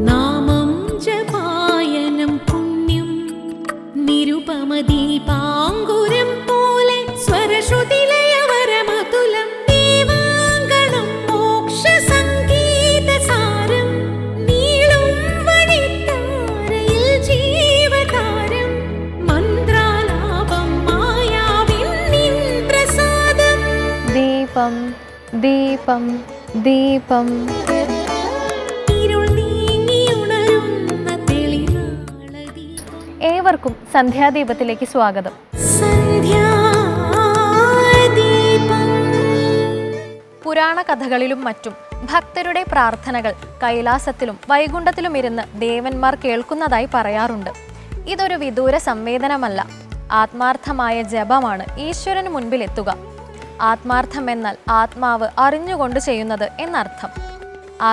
നാമം ജപായനം പുണ്യം നിരുപമദീപാങ്കുരം പോലെ സ്വരശ്രുതിലയവരമതുലം ദീവാങ്കണം മോക്ഷസംഗീതസാരം നീളും വഴിത്താരയിൽ ജീവതാരം മന്ത്രാലാപം മായാവിൻ നിൻ പ്രസാദം. ദീപം ദീപം ദീപം. ഏവർക്കും സന്ധ്യാദീപത്തിലേക്ക് സ്വാഗതം. പുരാണ കഥകളിലും മറ്റും ഭക്തരുടെ പ്രാർത്ഥനകൾ കൈലാസത്തിലും വൈകുണ്ഠത്തിലും ഇരുന്ന് ദേവന്മാർ കേൾക്കുന്നതായി പറയാറുണ്ട്. ഇതൊരു വിദൂര സംവേദനമല്ല, ആത്മാർത്ഥമായ ജപമാണ് ഈശ്വരന് മുൻപിൽ എത്തുക. ആത്മാർത്ഥം എന്നാൽ ആത്മാവ് അറിഞ്ഞുകൊണ്ട് ചെയ്യുന്നത് എന്നർത്ഥം.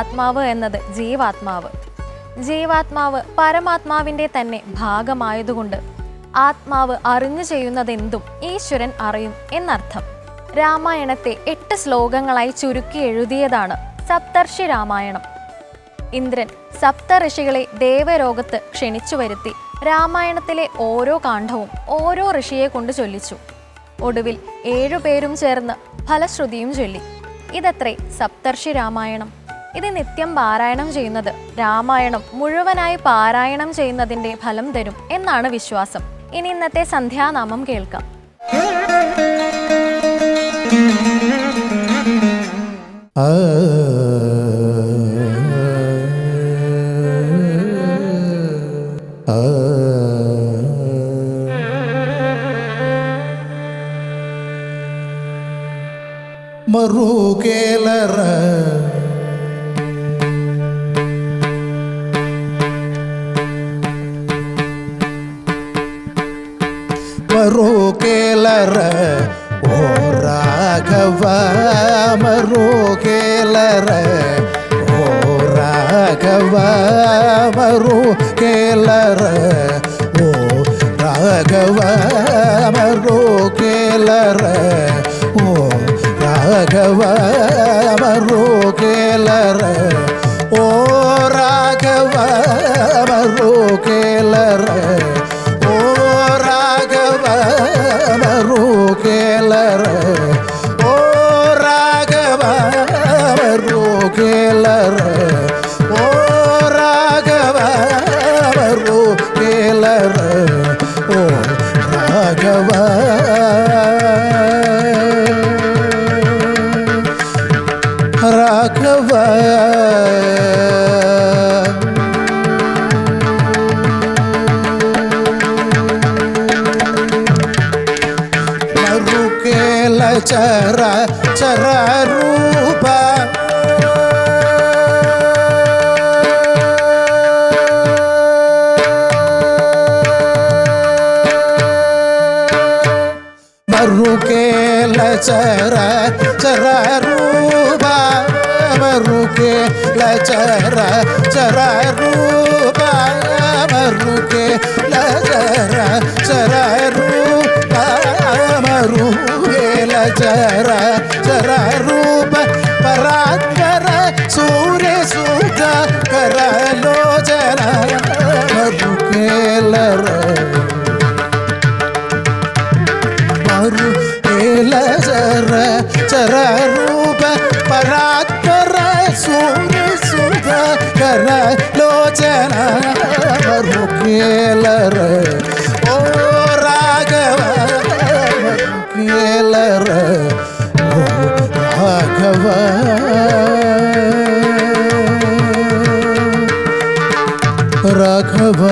ആത്മാവ് എന്നത് ജീവാത്മാവ്. ജീവാത്മാവ് പരമാത്മാവിൻ്റെ തന്നെ ഭാഗമായതുകൊണ്ട് ആത്മാവ് അറിഞ്ഞു ചെയ്യുന്നതെന്തും ഈശ്വരൻ അറിയും എന്നർത്ഥം. രാമായണത്തെ 8 ശ്ലോകങ്ങളായി ചുരുക്കി എഴുതിയതാണ് സപ്തർഷി രാമായണം. ഇന്ദ്രൻ സപ്തഋഷികളെ ദേവലോകത്ത് ക്ഷണിച്ചു വരുത്തി രാമായണത്തിലെ ഓരോ കാണ്ഡവും ഓരോ ഋഷിയെ കൊണ്ട് ചൊല്ലിച്ചു. ഒടുവിൽ 7 പേരും ചേർന്ന് ഫലശ്രുതിയും ചൊല്ലി. ഇതത്രേ സപ്തർഷി രാമായണം. ഇത് നിത്യം പാരായണം ചെയ്യുന്നത് രാമായണം മുഴുവനായി പാരായണം ചെയ്യുന്നതിൻ്റെ ഫലം തരും എന്നാണ് വിശ്വാസം. ഇനി ഇന്നത്തെ സന്ധ്യാനാമം കേൾക്കാം. മറുകേലറ മറുകേലറ ഓ രാഘവ മറുകേലറ ഓ രാഘവ മറുകേലറ ഓ രാഘവ മറുകേലറ ഓ രാഘവ മറുകേലറ ഓ രാഘവ മറുകേലറ ഓ രാഘവ മറുകേലറ ഓ രാഘവ മറുകേലറ ഓ രാഘവ മറുകേലറ ഓ രാഘവ രാഘവ മറുകേല ചര ചര രൂപ മറുകേല ചര ചര രൂപ മറുകേല ചര ചര രൂപ മറുകേല ചര ചര രൂപ മറുകേല ചര ചര രൂപ പരാത്പര സൂര്യ സൂഖ കരലോചന മറുകേലറ മറുകേല ചര ചര രൂപ പരാത്പര സൂര്യ സൂഖ കരലോചന മറുകേലറ ഓ രാഘവ മറുകേലറ ഓ രാഘവ രാഘവ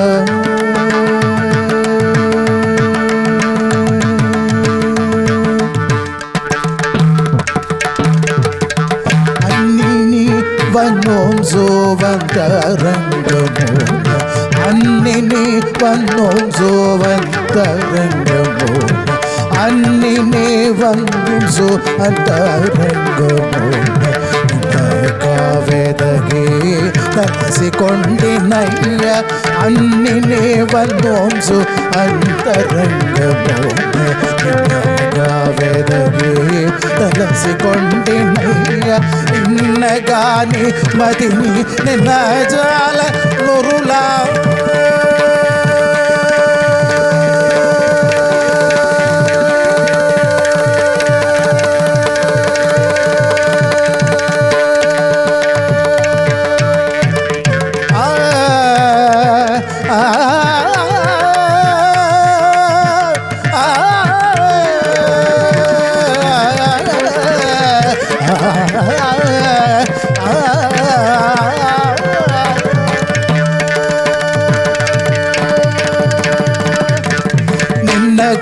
വന്നോം സോവന്തരംഗമോന അന്നിനെ വന്നോം സോവന്തരംഗമോന അന്നിനെ വന്നും സോ അന്തരംഗമോന കാവേദകേ തലസിക്കൊണ്ടിനയ്യ അന്നിനെ വന്നോം സോ അന്തരംഗമോന കാവേദകേ തലസിക്കൊണ്ടിനയ്യ ഇന്നഗാനി മദിനി നിന്ന ജാല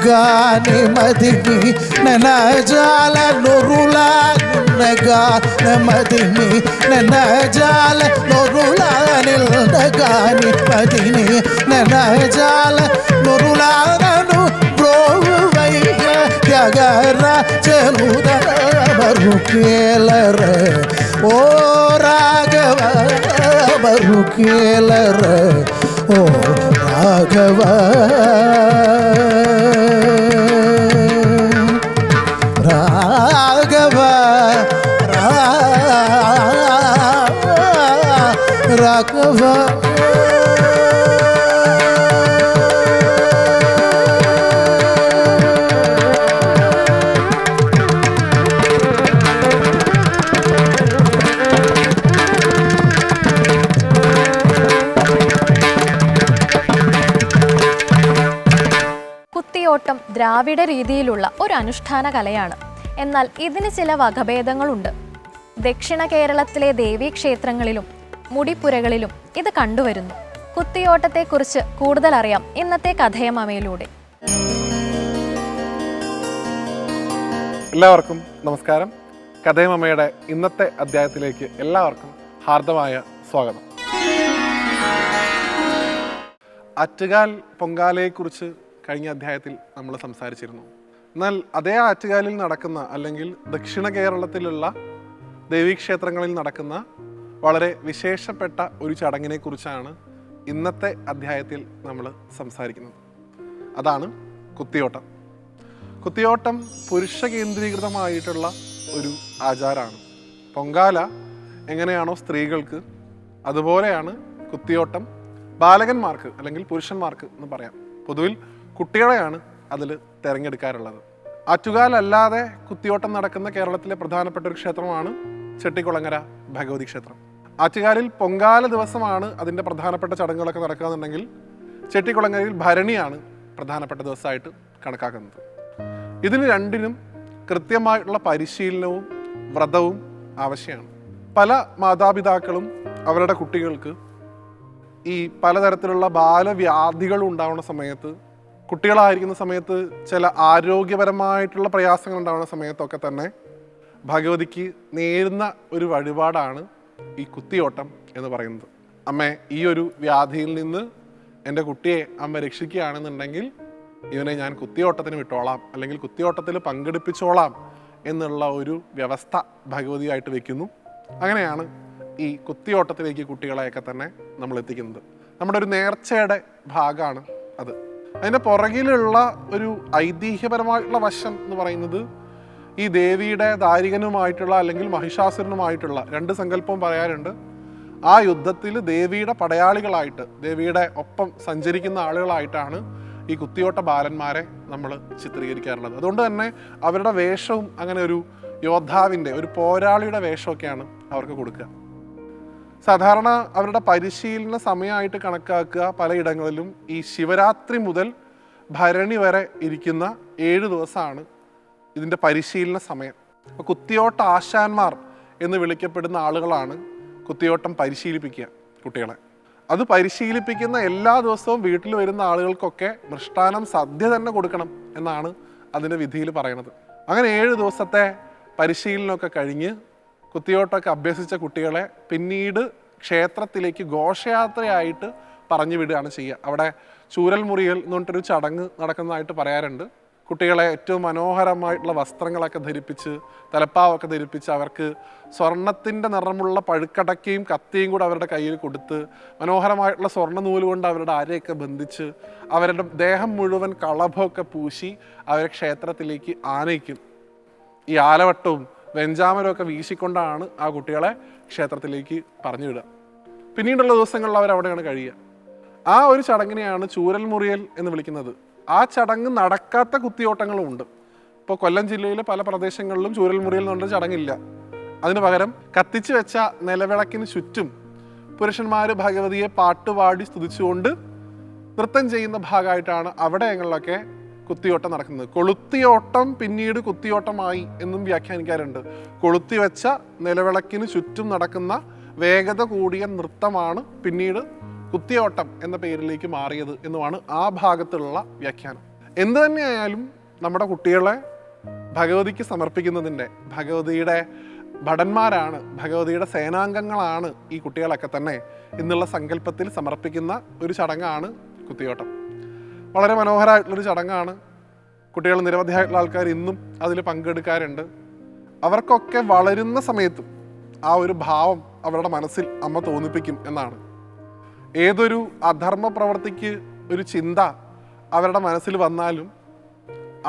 నగాని మదిని ననజాల నొరులా నగాన మదిని ననజాల నొరులా నిల్నగాని మదిని ననజాల నొరులా నను బ్రోవయ్య త్యాగర చెరుద బరుకేలర ఓ రాఘవ బరుకేలర ఓ రాఘవ రాఘవ రాఘవ കുത്തിയോട്ടം ദ്രാവിഡ രീതിയിലുള്ള ഒരു അനുഷ്ഠാന കലയാണ്. എന്നാൽ ഇതിന് ചില വകഭേദങ്ങളുണ്ട്. ദക്ഷിണ കേരളത്തിലെ ദേവീക്ഷേത്രങ്ങളിലും മുടിപ്പുരകളിലും ഇത് കണ്ടുവരുന്നു. കുത്തിയോട്ടത്തെക്കുറിച്ച് കൂടുതൽ അറിയാം ഇന്നത്തെ കഥയമമയിലൂടെ. എല്ലാവർക്കും നമസ്കാരം. കഥയമമ്മയുടെ ഇന്നത്തെ അധ്യായത്തിലേക്ക് എല്ലാവർക്കും ഹാർദമായ സ്വാഗതം. ആറ്റുകാൽ പൊങ്കാലയെക്കുറിച്ച് കഴിഞ്ഞ അധ്യായത്തിൽ നമ്മൾ സംസാരിച്ചിരുന്നു. എന്നാൽ അതേ ആറ്റുകാലിൽ നടക്കുന്ന അല്ലെങ്കിൽ ദക്ഷിണ കേരളത്തിലുള്ള ദേവീക്ഷേത്രങ്ങളിൽ നടക്കുന്ന വളരെ വിശേഷപ്പെട്ട ഒരു ചടങ്ങിനെ കുറിച്ചാണ് ഇന്നത്തെ അധ്യായത്തിൽ നമ്മൾ സംസാരിക്കുന്നത്. അതാണ് കുത്തിയോട്ടം. കുത്തിയോട്ടം പുരുഷ കേന്ദ്രീകൃതമായിട്ടുള്ള ഒരു ആചാരമാണ്. പൊങ്കാല എങ്ങനെയാണോ സ്ത്രീകൾക്ക്, അതുപോലെയാണ് കുത്തിയോട്ടം ബാലകന്മാർക്ക് അല്ലെങ്കിൽ പുരുഷന്മാർക്ക് എന്ന് പറയാം. പൊതുവിൽ കുട്ടികളെയാണ് അതിൽ തിരഞ്ഞെടുക്കാറുള്ളത്. ആറ്റുകാലല്ലാതെ കുത്തിയോട്ടം നടക്കുന്ന കേരളത്തിലെ പ്രധാനപ്പെട്ട ഒരു ക്ഷേത്രമാണ് ചെട്ടിക്കുളങ്ങര ഭഗവതി ക്ഷേത്രം. ആറ്റുകാലിൽ പൊങ്കാല ദിവസമാണ് അതിൻ്റെ പ്രധാനപ്പെട്ട ചടങ്ങുകളൊക്കെ നടക്കുകയെന്നുണ്ടെങ്കിൽ ചെട്ടിക്കുളങ്ങരയിൽ ഭരണിയാണ് പ്രധാനപ്പെട്ട ദിവസമായിട്ട് കണക്കാക്കുന്നത്. ഇതിന് രണ്ടിനും കൃത്യമായിട്ടുള്ള പരിശീലനവും വ്രതവും ആവശ്യമാണ്. പല മാതാപിതാക്കളും അവരുടെ കുട്ടികൾക്ക് ഈ പലതരത്തിലുള്ള ബാലവ്യാധികൾ ഉണ്ടാവുന്ന സമയത്ത്, കുട്ടികളായിരിക്കുന്ന സമയത്ത് ചില ആരോഗ്യപരമായിട്ടുള്ള പ്രയാസങ്ങൾ ഉണ്ടാവുന്ന സമയത്തൊക്കെ തന്നെ ഭഗവതിക്ക് നേരുന്ന ഒരു വഴിപാടാണ് ഈ കുത്തിയോട്ടം എന്ന് പറയുന്നത്. അമ്മേ, ഈ ഒരു വ്യാധിയിൽ നിന്ന് എൻ്റെ കുട്ടിയെ അമ്മ രക്ഷിക്കുകയാണെന്നുണ്ടെങ്കിൽ ഇവനെ ഞാൻ കുത്തിയോട്ടത്തിന് വിട്ടോളാം, അല്ലെങ്കിൽ കുത്തിയോട്ടത്തിൽ പങ്കെടുപ്പിച്ചോളാം എന്നുള്ള ഒരു വ്യവസ്ഥ ഭഗവതിയായിട്ട് വെക്കുന്നു. അങ്ങനെയാണ് ഈ കുത്തിയോട്ടത്തിലേക്ക് കുട്ടികളെയൊക്കെ തന്നെ നമ്മൾ എത്തിക്കുന്നത്. നമ്മുടെ ഒരു നേർച്ചയുടെ ഭാഗമാണ് അത്. അതിൻ്റെ പുറകിലുള്ള ഒരു ഐതിഹ്യപരമായിട്ടുള്ള വശം എന്ന് പറയുന്നത് ഈ ദേവിയുടെ ദാരികനുമായിട്ടുള്ള അല്ലെങ്കിൽ മഹിഷാസുരനുമായിട്ടുള്ള രണ്ട് സങ്കല്പവും പറയാറുണ്ട്. ആ യുദ്ധത്തിൽ ദേവിയുടെ പടയാളികളായിട്ട്, ദേവിയുടെ ഒപ്പം സഞ്ചരിക്കുന്ന ആളുകളായിട്ടാണ് ഈ കുത്തിയോട്ട ബാലന്മാരെ നമ്മൾ ചിത്രീകരിക്കാറുള്ളത്. അതുകൊണ്ട് തന്നെ അവരുടെ വേഷവും അങ്ങനെ ഒരു യോദ്ധാവിൻ്റെ, ഒരു പോരാളിയുടെ വേഷമൊക്കെയാണ് അവർക്ക് കൊടുക്കുക. സാധാരണ അവരുടെ പരിശീലന സമയമായിട്ട് കണക്കാക്കുക പലയിടങ്ങളിലും ഈ ശിവരാത്രി മുതൽ ഭരണി വരെ ഇരിക്കുന്ന 7 ദിവസമാണ് ഇതിൻ്റെ പരിശീലന സമയം. അപ്പോൾ കുത്തിയോട്ട ആശാന്മാർ എന്ന് വിളിക്കപ്പെടുന്ന ആളുകളാണ് കുത്തിയോട്ടം പരിശീലിപ്പിക്കുക കുട്ടികളെ. അത് പരിശീലിപ്പിക്കുന്ന എല്ലാ ദിവസവും വീട്ടിൽ വരുന്ന ആളുകൾക്കൊക്കെ മൃഷ്ടാനം സദ്യ തന്നെ കൊടുക്കണം എന്നാണ് അതിൻ്റെ വിധിയിൽ പറയണത്. അങ്ങനെ 7 ദിവസത്തെ പരിശീലനമൊക്കെ കഴിഞ്ഞ് കുത്തിയോട്ടമൊക്കെ അഭ്യസിച്ച കുട്ടികളെ പിന്നീട് ക്ഷേത്രത്തിലേക്ക് ഘോഷയാത്രയായിട്ട് പറഞ്ഞു വിടുകയാണ് ചെയ്യുക. അവിടെ ചൂരൽ മുറിയൽ എന്ന് പറഞ്ഞിട്ടൊരു ചടങ്ങ് നടക്കുന്നതായിട്ട് പറയാറുണ്ട്. കുട്ടികളെ ഏറ്റവും മനോഹരമായിട്ടുള്ള വസ്ത്രങ്ങളൊക്കെ ധരിപ്പിച്ച്, തലപ്പാവൊക്കെ ധരിപ്പിച്ച്, അവർക്ക് സ്വർണത്തിൻ്റെ നിറമുള്ള പഴുക്കടക്കയും കത്തിയും കൂടെ അവരുടെ കയ്യിൽ കൊടുത്ത്, മനോഹരമായിട്ടുള്ള സ്വർണ്ണ നൂല് കൊണ്ട് അവരുടെ അരയൊക്കെ ബന്ധിച്ച്, അവരുടെ ദേഹം മുഴുവൻ കളഭമൊക്കെ പൂശി അവരെ ക്ഷേത്രത്തിലേക്ക് ആനയിക്കും. ഈ ആലവട്ടവും വെഞ്ചാമരമൊക്കെ വീശിക്കൊണ്ടാണ് ആ കുട്ടികളെ ക്ഷേത്രത്തിലേക്ക് പറഞ്ഞു വിടുക. പിന്നീടുള്ള ദിവസങ്ങളിൽ അവരവിടെയാണ് കഴിയുക. ആ ഒരു ചടങ്ങിനെയാണ് ചൂരൽ മുറിയൽ എന്ന് വിളിക്കുന്നത്. ആ ചടങ്ങ് നടക്കാത്ത കുത്തിയോട്ടങ്ങളും ഉണ്ട്. ഇപ്പോൾ കൊല്ലം ജില്ലയിലെ പല പ്രദേശങ്ങളിലും ചൂരൽ മുറിയൽ എന്ന് പറഞ്ഞൊരു ചടങ്ങില്ല. അതിന് പകരം കത്തിച്ചു വെച്ച നിലവിളക്കിന് ചുറ്റും പുരുഷന്മാർ ഭഗവതിയെ പാട്ടുപാടി സ്തുതിച്ചുകൊണ്ട് നൃത്തം ചെയ്യുന്ന ഭാഗമായിട്ടാണ് അവിടെങ്ങളിലൊക്കെ കുത്തിയോട്ടം നടക്കുന്നത്. കൊളുത്തിയോട്ടം പിന്നീട് കുത്തിയോട്ടമായി എന്നും വ്യാഖ്യാനിക്കാറുണ്ട്. കൊളുത്തി വെച്ച നിലവിളക്കിന് ചുറ്റും നടക്കുന്ന വേഗത കൂടിയ നൃത്തമാണ് പിന്നീട് കുത്തിയോട്ടം എന്ന പേരിലേക്ക് മാറിയത് എന്നുമാണ് ആ ഭാഗത്തുള്ള വ്യാഖ്യാനം. എന്തു തന്നെയായാലും നമ്മുടെ കുട്ടികളെ ഭഗവതിക്ക് സമർപ്പിക്കുന്നതിൻ്റെ, ഭഗവതിയുടെ ഭടന്മാരാണ്, ഭഗവതിയുടെ സേനാംഗങ്ങളാണ് ഈ കുട്ടികളൊക്കെ തന്നെ എന്നുള്ള സങ്കല്പത്തിൽ സമർപ്പിക്കുന്ന ഒരു ചടങ്ങാണ് കുത്തിയോട്ടം. വളരെ മനോഹരമായിട്ടുള്ളൊരു ചടങ്ങാണ്. കുട്ടികൾ നിരവധിയായിട്ടുള്ള ആൾക്കാർ ഇന്നും അതിൽ പങ്കെടുക്കാറുണ്ട്. അവർക്കൊക്കെ വളരുന്ന സമയത്തും ആ ഒരു ഭാവം അവരുടെ മനസ്സിൽ അമ്മ തോന്നിപ്പിക്കും എന്നാണ്. ഏതൊരു അധർമ്മ പ്രവൃത്തിക്ക് ഒരു ചിന്ത അവരുടെ മനസ്സിൽ വന്നാലും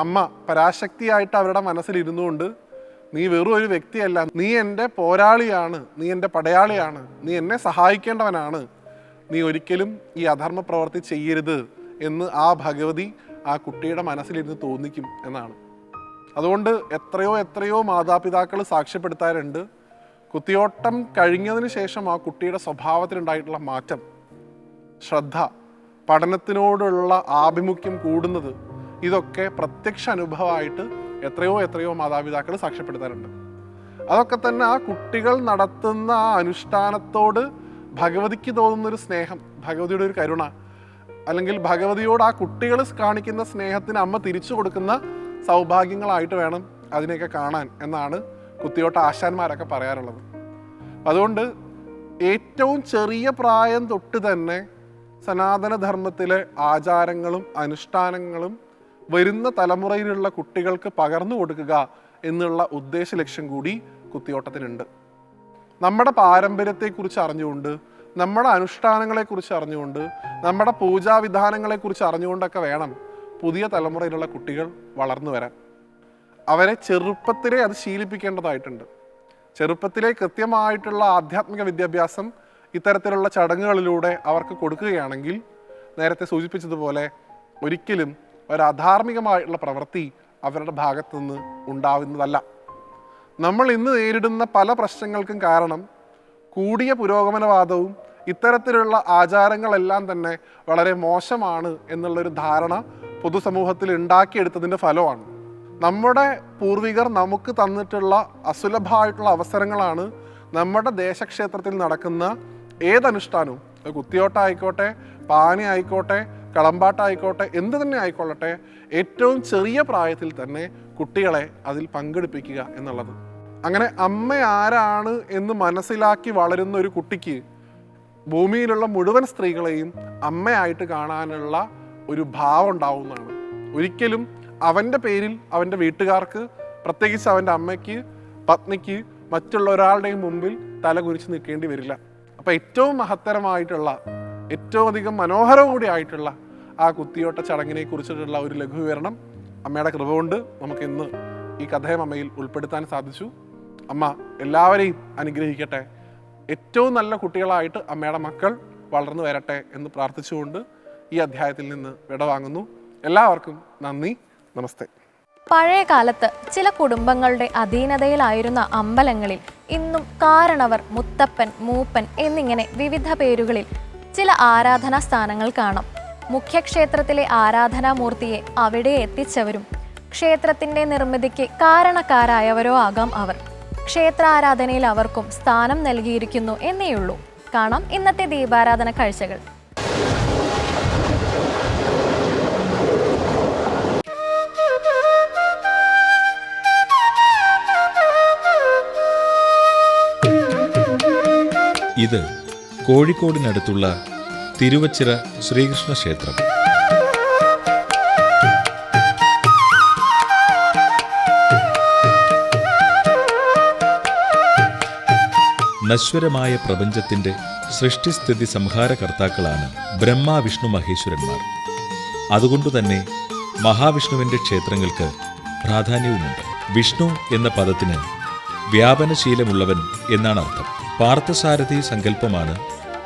അമ്മ പരാശക്തിയായിട്ട് അവരുടെ മനസ്സിൽ ഇരുന്നുകൊണ്ട്, നീ വെറും ഒരു വ്യക്തിയല്ല, നീ എൻ്റെ പോരാളിയാണ്, നീ എൻ്റെ പടയാളിയാണ്, നീ എന്നെ സഹായിക്കേണ്ടവനാണ്, നീ ഒരിക്കലും ഈ അധർമ്മ പ്രവൃത്തി ചെയ്യരുത് എന്ന് ആ ഭഗവതി ആ കുട്ടിയുടെ മനസ്സിലിരുന്ന് തോന്നിക്കും എന്നാണ്. അതുകൊണ്ട് എത്രയോ മാതാപിതാക്കൾ സാക്ഷ്യപ്പെടുത്താറുണ്ട്, കുത്തിയോട്ടം കഴിഞ്ഞതിന് ശേഷം ആ കുട്ടിയുടെ സ്വഭാവത്തിലുണ്ടായിട്ടുള്ള മാറ്റം, ശ്രദ്ധ, പഠനത്തിനോടുള്ള ആഭിമുഖ്യം കൂടുന്നത്, ഇതൊക്കെ പ്രത്യക്ഷ അനുഭവമായിട്ട് എത്രയോ മാതാപിതാക്കൾ സാക്ഷ്യപ്പെടുത്താറുണ്ട്. അതൊക്കെ തന്നെ ആ കുട്ടികൾ നടത്തുന്ന ആ അനുഷ്ഠാനത്തോട് ഭഗവതിക്ക് തോന്നുന്നൊരു സ്നേഹം, ഭഗവതിയുടെ ഒരു കരുണ, അല്ലെങ്കിൽ ഭഗവതിയോട് ആ കുട്ടികൾ കാണിക്കുന്ന സ്നേഹത്തിന് അമ്മ തിരിച്ചു കൊടുക്കുന്ന സൗഭാഗ്യങ്ങളായിട്ട് വേണം അതിനെയൊക്കെ കാണാൻ എന്നാണ് കുത്തിയോട്ട ആശാന്മാരൊക്കെ പറയാറുള്ളത്. അതുകൊണ്ട് ഏറ്റവും ചെറിയ പ്രായം തൊട്ട് തന്നെ സനാതനധർമ്മത്തിലെ ആചാരങ്ങളും അനുഷ്ഠാനങ്ങളും വരുന്ന തലമുറയിലുള്ള കുട്ടികൾക്ക് പകർന്നു കൊടുക്കുക എന്നുള്ള ഉദ്ദേശ ലക്ഷ്യം കൂടി കുത്തിയോട്ടത്തിനുണ്ട്. നമ്മുടെ പാരമ്പര്യത്തെക്കുറിച്ച് അറിഞ്ഞുകൊണ്ട്, നമ്മുടെ അനുഷ്ഠാനങ്ങളെക്കുറിച്ച് അറിഞ്ഞുകൊണ്ട്, നമ്മുടെ പൂജാവിധാനങ്ങളെക്കുറിച്ച് അറിഞ്ഞുകൊണ്ടൊക്കെ വേണം പുതിയ തലമുറയിലുള്ള കുട്ടികൾ വളർന്നു വരാൻ. അവരെ ചെറുപ്പത്തിലേ അത് ശീലിപ്പിക്കേണ്ടതായിട്ടുണ്ട്. ചെറുപ്പത്തിലെ കൃത്യമായിട്ടുള്ള ആധ്യാത്മിക വിദ്യാഭ്യാസം ഇത്തരത്തിലുള്ള ചടങ്ങുകളിലൂടെ അവർക്ക് കൊടുക്കുകയാണെങ്കിൽ, നേരത്തെ സൂചിപ്പിച്ചതുപോലെ ഒരിക്കലും ഒരു അധാർമികമായിട്ടുള്ള പ്രവൃത്തി അവരുടെ ഭാഗത്തു നിന്ന് ഉണ്ടാവുന്നതല്ല. നമ്മൾ ഇന്ന് നേരിടുന്ന പല പ്രശ്നങ്ങൾക്കും കാരണം കൂടിയ പുരോഗമനവാദവും ഇത്തരത്തിലുള്ള ആചാരങ്ങളെല്ലാം തന്നെ വളരെ മോശമാണ് എന്നുള്ളൊരു ധാരണ പൊതുസമൂഹത്തിൽ ഉണ്ടാക്കിയെടുത്തതിൻ്റെ ഫലമാണ്. നമ്മുടെ പൂർവികർ നമുക്ക് തന്നിട്ടുള്ള അസുലഭമായിട്ടുള്ള അവസരങ്ങളാണ് നമ്മുടെ ദേശക്ഷേത്രത്തിൽ നടക്കുന്ന ഏതനുഷ്ഠാനവും, കുത്തിയോട്ടായിക്കോട്ടെ, പാനി ആയിക്കോട്ടെ, കളമ്പാട്ടായിക്കോട്ടെ, എന്ത് തന്നെ ആയിക്കൊള്ളട്ടെ, ഏറ്റവും ചെറിയ പ്രായത്തിൽ തന്നെ കുട്ടികളെ അതിൽ പങ്കെടുപ്പിക്കുക എന്നുള്ളത്. അങ്ങനെ അമ്മ ആരാണ് എന്ന് മനസ്സിലാക്കി വളരുന്ന ഒരു കുട്ടിക്ക് ഭൂമിയിലുള്ള മുഴുവൻ സ്ത്രീകളെയും അമ്മയായിട്ട് കാണാനുള്ള ഒരു ഭാവം ഉണ്ടാവുന്നതാണ്. ഒരിക്കലും അവൻ്റെ പേരിൽ അവൻ്റെ വീട്ടുകാർക്ക്, പ്രത്യേകിച്ച് അവൻ്റെ അമ്മയ്ക്ക്, പത്നിക്ക് മറ്റുള്ള ഒരാളുടെയും മുമ്പിൽ തല കുരിച്ച് നിൽക്കേണ്ടി വരില്ല. അപ്പം ഏറ്റവും മഹത്തരമായിട്ടുള്ള, ഏറ്റവും അധികം മനോഹരം കൂടി ആയിട്ടുള്ള ആ കുത്തിയോട്ട ചടങ്ങിനെ കുറിച്ചിട്ടുള്ള ഒരു ലഘുവിവരണം അമ്മയുടെ കൃപ കൊണ്ട് നമുക്ക് ഇന്ന് ഈ കഥയം അമ്മയിൽ ഉൾപ്പെടുത്താൻ സാധിച്ചു. അമ്മ എല്ലാവരെയും അനുഗ്രഹിക്കട്ടെ. ഏറ്റവും നല്ല കുട്ടികളായിട്ട് അമ്മയുടെ മക്കൾ വളർന്നു വരട്ടെ എന്ന് പ്രാർത്ഥിച്ചുകൊണ്ട് ഈ അധ്യായത്തിൽ നിന്ന് വിടവാങ്ങുന്നു. എല്ലാവർക്കും നന്ദി, നമസ്തേ. പഴയ കാലത്ത് ചില കുടുംബങ്ങളുടെ അധീനതയിലായിരുന്ന അമ്പലങ്ങളിൽ ഇന്നും കാരണവർ, മുത്തപ്പൻ, മൂപ്പൻ എന്നിങ്ങനെ വിവിധ പേരുകളിൽ ചില ആരാധനാ സ്ഥാനങ്ങൾ കാണാം. മുഖ്യക്ഷേത്രത്തിലെ ആരാധനാമൂർത്തിയെ അവിടെ എത്തിച്ചവരും ക്ഷേത്രത്തിൻ്റെ നിർമ്മിതിക്ക് കാരണക്കാരായവരോ ആകാം അവർ. ക്ഷേത്രാരാധനയിൽ അവർക്കും സ്ഥാനം നൽകിയിരിക്കുന്നു എന്നേയുള്ളൂ. കാണാം ഇന്നത്തെ ദീപാരാധന കാഴ്ചകൾ. ഇത് കോഴിക്കോടിനടുത്തുള്ള തിരുവച്ചിറ ശ്രീകൃഷ്ണ ക്ഷേത്രം. നശ്വരമായ പ്രപഞ്ചത്തിന്റെ സൃഷ്ടിസ്ഥിതി സംഹാരകർത്താക്കളാണ് ബ്രഹ്മ, വിഷ്ണു, മഹേശ്വരന്മാർ. അതുകൊണ്ടുതന്നെ മഹാവിഷ്ണുവിന്റെ ക്ഷേത്രങ്ങൾക്ക് പ്രാധാന്യവുമുണ്ട്. വിഷ്ണു എന്ന പദത്തിന് വ്യാപനശീലമുള്ളവൻ എന്നാണ് അർത്ഥം. പാർത്ഥസാരഥി സങ്കല്പമാണ്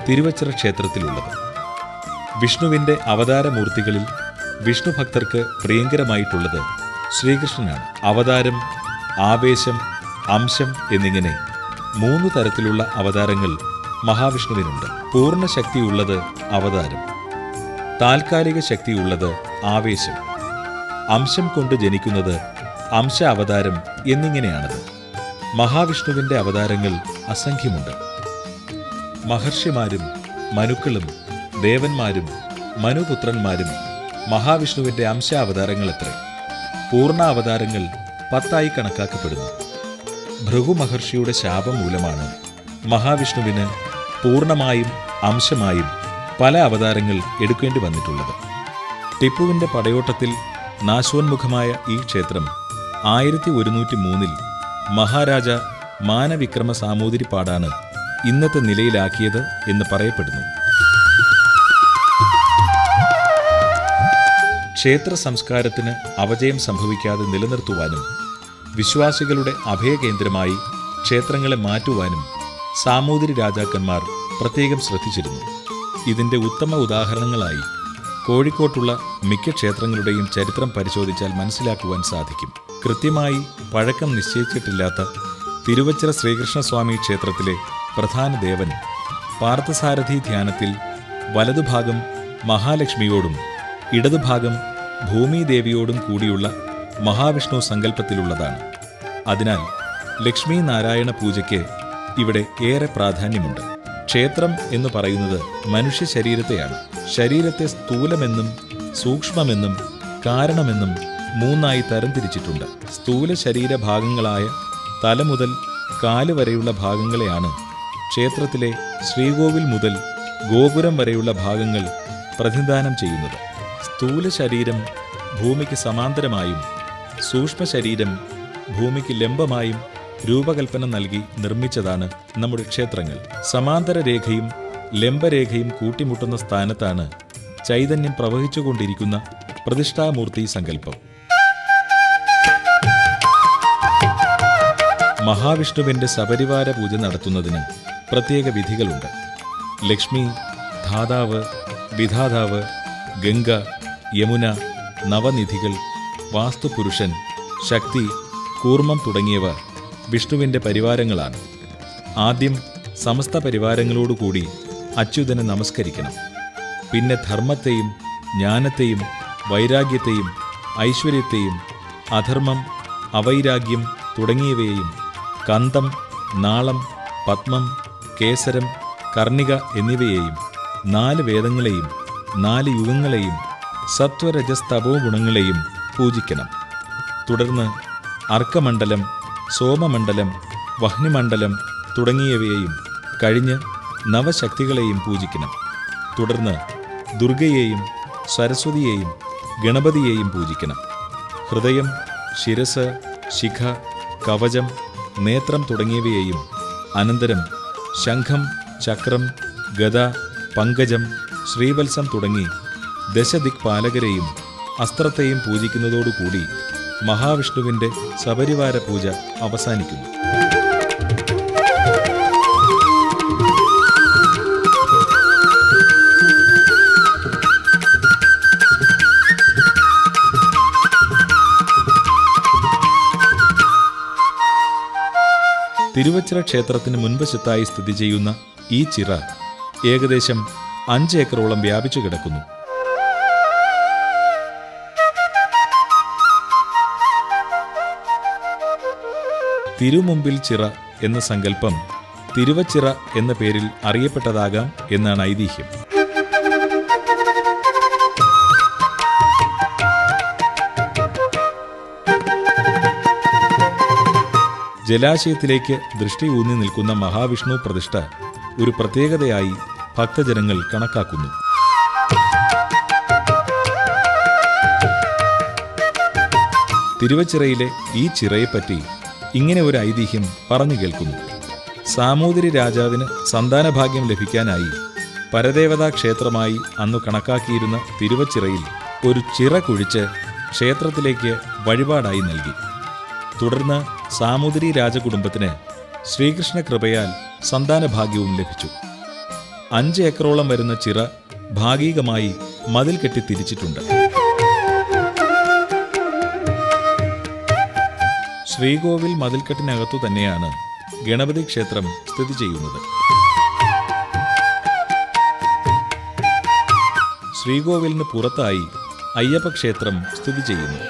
തിരുവച്ചിറ ക്ഷേത്രത്തിലുള്ളത്. വിഷ്ണുവിന്റെ അവതാരമൂർത്തികളിൽ വിഷ്ണു ഭക്തർക്ക് പ്രിയങ്കരമായിട്ടുള്ളത് ശ്രീകൃഷ്ണനാണ്. അവതാരം, ആവേശം, അംശം എന്നിങ്ങനെ 3 തരത്തിലുള്ള അവതാരങ്ങൾ മഹാവിഷ്ണുവിനുണ്ട്. പൂർണ്ണ ശക്തിയുള്ളത് അവതാരം, താൽക്കാലിക ശക്തിയുള്ളത് ആവേശം, അംശം കൊണ്ട് ജനിക്കുന്നത് അംശ അവതാരം എന്നിങ്ങനെയാണത്. മഹാവിഷ്ണുവിന്റെ അവതാരങ്ങൾ അസംഖ്യമുണ്ട്. മഹർഷിമാരും മനുക്കളും ദേവന്മാരും മനുപുത്രന്മാരും മഹാവിഷ്ണുവിൻ്റെ അംശാവതാരങ്ങൾ എത്ര? പൂർണ്ണാവതാരങ്ങൾ 10 കണക്കാക്കപ്പെടുന്നു. ഭൃഗു മഹർഷിയുടെ ശാപം മൂലമാണ് മഹാവിഷ്ണുവിന് പൂർണ്ണമായും അംശമായും പല അവതാരങ്ങൾ എടുക്കേണ്ടി വന്നിട്ടുള്ളത്. ടിപ്പുവിൻ്റെ പടയോട്ടത്തിൽ നാശോന്മുഖമായ ഈ ക്ഷേത്രം 1103 മഹാരാജ മാനവിക്രമ സാമൂതിരിപ്പാടാണ് ഇന്നത്തെ നിലയിലാക്കിയത് എന്ന് പറയപ്പെടുന്നു. ക്ഷേത്ര സംസ്കാരത്തിന് അപജയം സംഭവിക്കാതെ നിലനിർത്തുവാനും വിശ്വാസികളുടെ അഭയകേന്ദ്രമായി ക്ഷേത്രങ്ങളെ മാറ്റുവാനും സാമൂതിരി രാജാക്കന്മാർ പ്രത്യേകം ശ്രദ്ധിച്ചിരുന്നു. ഇതിൻ്റെ ഉത്തമ ഉദാഹരണങ്ങളായി കോഴിക്കോട്ടുള്ള മിക്ക ക്ഷേത്രങ്ങളുടെയും ചരിത്രം പരിശോധിച്ചാൽ മനസ്സിലാക്കുവാൻ സാധിക്കും. കൃത്യമായി പഴക്കം നിശ്ചയിച്ചിട്ടില്ലാത്ത തിരുവച്ചിറ ശ്രീകൃഷ്ണസ്വാമി ക്ഷേത്രത്തിലെ പ്രധാന ദേവൻ പാർത്ഥസാരഥി ധ്യാനത്തിൽ വലതുഭാഗം മഹാലക്ഷ്മിയോടും ഇടതുഭാഗം ഭൂമിദേവിയോടും കൂടിയുള്ള മഹാവിഷ്ണു സങ്കല്പത്തിലുള്ളതാണ്. അതിനാൽ ലക്ഷ്മി നാരായണ പൂജയ്ക്ക് ഇവിടെ ഏറെ പ്രാധാന്യമുണ്ട്. ക്ഷേത്രം എന്ന് പറയുന്നത് മനുഷ്യ ശരീരത്തെയാണ്. ശരീരത്തെ സ്ഥൂലമെന്നും സൂക്ഷ്മമെന്നും കാരണമെന്നും 3 തരംതിരിച്ചിട്ടുണ്ട്. സ്ഥൂല ശരീരഭാഗങ്ങളായ തല മുതൽ കാല് വരെയുള്ള ഭാഗങ്ങളെയാണ് ക്ഷേത്രത്തിലെ ശ്രീകോവിൽ മുതൽ ഗോപുരം വരെയുള്ള ഭാഗങ്ങൾ പ്രതിനിധാനം ചെയ്യുന്നത്. സ്ഥൂല ശരീരം ഭൂമിക്ക് സമാന്തരമായും സൂക്ഷ്മ ശരീരം ഭൂമിക്ക് ലംബമായും രൂപകൽപ്പന നൽകി നിർമ്മിച്ചതാണ് നമ്മുടെ ക്ഷേത്രങ്ങൾ. സമാന്തര രേഖയും ലംബരേഖയും കൂട്ടിമുട്ടുന്ന സ്ഥാനത്താണ് ചൈതന്യം പ്രവഹിച്ചുകൊണ്ടിരിക്കുന്ന പ്രതിഷ്ഠാമൂർത്തി സങ്കല്പം. മഹാവിഷ്ണുവിൻ്റെ സപരിവാര പൂജ നടത്തുന്നതിന് പ്രത്യേക വിധികളുണ്ട്. ലക്ഷ്മി, ധാതാവ്, വിധാതാവ്, ഗംഗ, യമുന, നവനിധികൾ, വാസ്തുപുരുഷൻ, ശക്തി, കൂർമ്മം തുടങ്ങിയവ വിഷ്ണുവിൻ്റെ പരിവാരങ്ങളാണ്. ആദ്യം സമസ്ത പരിവാരങ്ങളോടുകൂടി അച്യുതനെ നമസ്കരിക്കണം. പിന്നെ ധർമ്മത്തെയും ജ്ഞാനത്തെയും വൈരാഗ്യത്തെയും ഐശ്വര്യത്തെയും അധർമ്മം, അവൈരാഗ്യം തുടങ്ങിയവയെയും കന്തം, നാളം, പത്മം, കേസരം, കർണിക എന്നിവയെയും 4 വേദങ്ങളെയും 4 യുഗങ്ങളെയും സത്വരജസ്തപോ ഗുണങ്ങളെയും പൂജിക്കണം. തുടർന്ന് അർക്കമണ്ഡലം, സോമമണ്ഡലം, വഹ്നിമണ്ഡലം തുടങ്ങിയവയെയും കഴിഞ്ഞ് നവശക്തികളെയും പൂജിക്കണം. തുടർന്ന് ദുർഗയെയും സരസ്വതിയെയും ഗണപതിയെയും പൂജിക്കണം. ഹൃദയം, ശിരസ്, ശിഖ, കവചം, നേത്രം തുടങ്ങിയവയെയും അനന്തരം ശംഖം, ചക്രം, ഗദ, പങ്കജം, ശ്രീവത്സം തുടങ്ങി ദശദിക്പാലകരെയും അസ്ത്രത്തെയും പൂജിക്കുന്നതോടുകൂടി മഹാവിഷ്ണുവിൻ്റെ സപരിവാര പൂജ അവസാനിക്കുന്നു. തിരുവച്ചിറ ക്ഷേത്രത്തിന് മുൻവശത്തായി സ്ഥിതി ചെയ്യുന്ന ഈ ചിറ ഏകദേശം 5 ഏക്കറോളം വ്യാപിച്ചു കിടക്കുന്നു. തിരുമുമ്പിൽ ചിറ എന്ന സങ്കല്പം തിരുവച്ചിറ എന്ന പേരിൽ അറിയപ്പെട്ടതാകാം എന്നാണ് ഐതിഹ്യം. ജലാശയത്തിലേക്ക് ദൃഷ്ടി ഊന്നി നിൽക്കുന്ന മഹാവിഷ്ണു പ്രതിഷ്ഠ ഒരു പ്രത്യേകതയായി ഭക്തജനങ്ങൾ കണക്കാക്കുന്നു. തിരുവച്ചിറയിലെ ഈ ചിറയെപ്പറ്റി ഇങ്ങനെ ഒരു ഐതിഹ്യം പറഞ്ഞു കേൾക്കുന്നു. സാമൂതിരി രാജാവിന് സന്താനഭാഗ്യം ലഭിക്കാനായി പരദേവതാ ക്ഷേത്രമായി അന്നു കണക്കാക്കിയിരുന്ന തിരുവച്ചിറയിൽ ഒരു ചിറ കുഴിച്ച് ക്ഷേത്രത്തിലേക്ക് വഴിപാടായി നൽകി. തുടർന്ന് സാമൂതിരി രാജകുടുംബത്തിന് ശ്രീകൃഷ്ണ കൃപയാൽ സന്താനഭാഗ്യവും ലഭിച്ചു. 5 ഏക്കറോളം വരുന്ന ചിറ ഭാഗികമായി മതിൽ കെട്ടി തിരിച്ചിട്ടുണ്ട്. ശ്രീകോവിൽ മതിൽക്കെട്ടിനകത്തു തന്നെയാണ് ഗണപതി ക്ഷേത്രം സ്ഥിതി ചെയ്യുന്നത്. ശ്രീകോവിലിന് പുറത്തായി അയ്യപ്പ ക്ഷേത്രം സ്ഥിതി ചെയ്യുന്നു.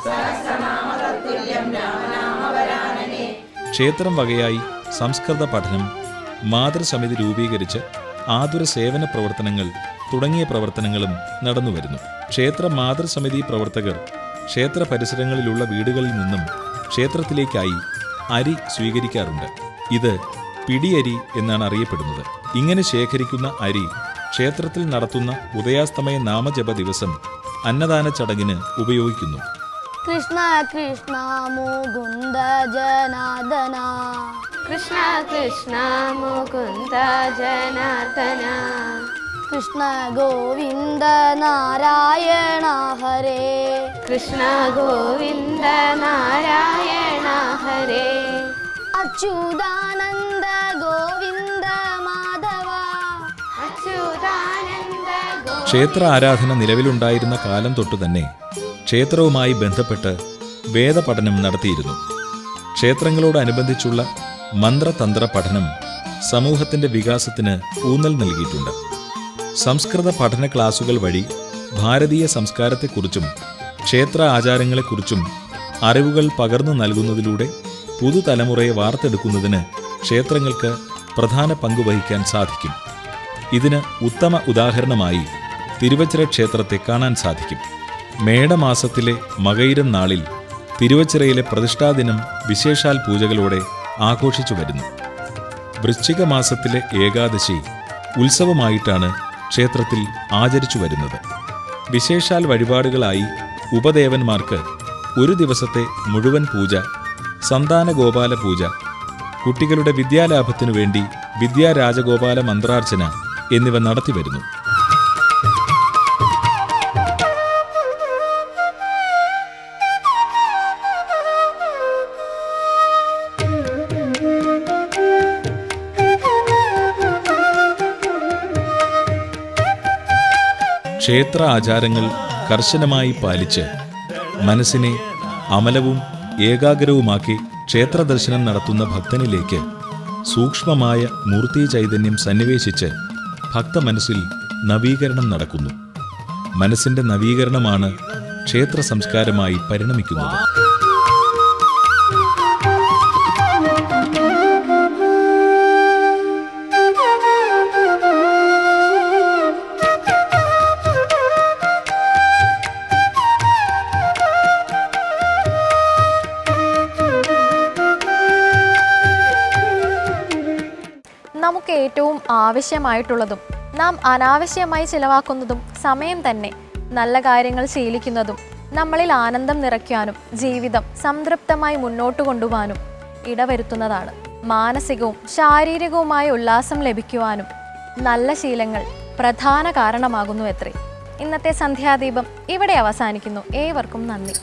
സഹസ്രനാമ തത്തുല്യം രാമനാമവരാനനെ ക്ഷേത്രം വകയായി സംസ്കൃത പഠനം, മാതൃസമിതി രൂപീകരിച്ച് ആതുര സേവന പ്രവർത്തനങ്ങൾ തുടങ്ങിയ പ്രവർത്തനങ്ങളും നടന്നുവരുന്നു. ക്ഷേത്ര മാതൃസമിതി പ്രവർത്തകർ ക്ഷേത്ര പരിസരങ്ങളിലുള്ള വീടുകളിൽ നിന്നും ക്ഷേത്രത്തിലേക്കായി അരി സ്വീകരിക്കാറുണ്ട്. ഇത് പിടിയരി എന്നാണ് അറിയപ്പെടുന്നത്. ഇങ്ങനെ ശേഖരിക്കുന്ന അരി ക്ഷേത്രത്തിൽ നടത്തുന്ന ഉദയാസ്തമയ നാമജപ ദിവസം അന്നദാന ചടങ്ങിന് ഉപയോഗിക്കുന്നു. കൃഷ്ണ കൃഷ്ണ മുകുന്ദ ജനാർദ്ദന, കൃഷ്ണ കൃഷ്ണ മുകുന്ദ ജനാർദ്ദന, കൃഷ്ണ ഗോവിന്ദ നാരായണ ഹരേ, കൃഷ്ണ ഗോവിന്ദ നാരായണ ഹരേ, അച്യുതാനന്ദ ഗോവിന്ദ മാധവ, അച്യുതാനന്ദ ക്ഷേത്ര ആരാധന നിലവിലുണ്ടായിരുന്ന കാലം തൊട്ടു തന്നെ ക്ഷേത്രവുമായി ബന്ധപ്പെട്ട് വേദപഠനം നടത്തിയിരുന്നു. ക്ഷേത്രങ്ങളോടനുബന്ധിച്ചുള്ള മന്ത്രതന്ത്ര പഠനം സമൂഹത്തിന്റെ വികാസത്തിന് ഊന്നൽ നൽകിയിട്ടുണ്ട്. സംസ്കൃത പഠന ക്ലാസുകൾ വഴി ഭാരതീയ സംസ്കാരത്തെക്കുറിച്ചും ക്ഷേത്ര ആചാരങ്ങളെക്കുറിച്ചും അറിവുകൾ പകർന്നു നൽകുന്നതിലൂടെ പുതുതലമുറയെ വാർത്തെടുക്കുന്നതിന് ക്ഷേത്രങ്ങൾക്ക് പ്രധാന പങ്ക് വഹിക്കാൻ സാധിക്കും. ഇതിന് ഉത്തമ ഉദാഹരണമായി തിരുവച്ചിറ ക്ഷേത്രത്തെ കാണാൻ സാധിക്കും. മേടമാസത്തിലെ മകയിരം നാളിൽ തിരുവച്ചിറയിലെ പ്രതിഷ്ഠാദിനം വിശേഷാൽ പൂജകളോടെ ആഘോഷിച്ചു വരുന്നു. വൃശ്ചിക മാസത്തിലെ ഏകാദശി ഉത്സവമായിട്ടാണ് ക്ഷേത്രത്തിൽ ആചരിച്ചു വരുന്നത്. വിശേഷാൽ വഴിപാടുകളായി ഉപദേവന്മാർക്ക് ഒരു ദിവസത്തെ മുഴുവൻ പൂജ, സന്താന ഗോപാല പൂജ, കുട്ടികളുടെ വിദ്യാലാഭത്തിനു വേണ്ടി വിദ്യാരാജഗോപാല മന്ത്രാർച്ചന എന്നിവ നടത്തിവരുന്നു. ക്ഷേത്ര ആചാരങ്ങൾ കർശനമായി പാലിച്ച് മനസ്സിനെ അമലവും ഏകാഗ്രവുമാക്കി ക്ഷേത്രദർശനം നടത്തുന്ന ഭക്തനിലേക്ക് സൂക്ഷ്മമായ മൂർത്തി ചൈതന്യം സന്നിവേശിച്ച് ഭക്തമനസ്സിൽ നവീകരണം നടക്കുന്നു. മനസ്സിന്റെ നവീകരണമാണ് ക്ഷേത്ര സംസ്കാരമായി പരിണമിക്കുന്നത്. നമുക്ക് ഏറ്റവും ആവശ്യമായിട്ടുള്ളതും നാം അനാവശ്യമായി ചിലവാക്കുന്നതും സമയം തന്നെ. നല്ല കാര്യങ്ങൾ ശീലിക്കുന്നതും നമ്മളിൽ ആനന്ദം നിറയ്ക്കാനും ജീവിതം സംതൃപ്തമായി മുന്നോട്ട് കൊണ്ടുപോകാനും ഇടവരുത്തുന്നതാണ്. മാനസികവും ശാരീരികവുമായ ഉല്ലാസം ലഭിക്കുവാനും നല്ല ശീലങ്ങൾ പ്രധാന കാരണമാകുന്നു അത്രേ. ഇന്നത്തെ സന്ധ്യാദീപം ഇവിടെ അവസാനിക്കുന്നു. ഏവർക്കും നന്ദി.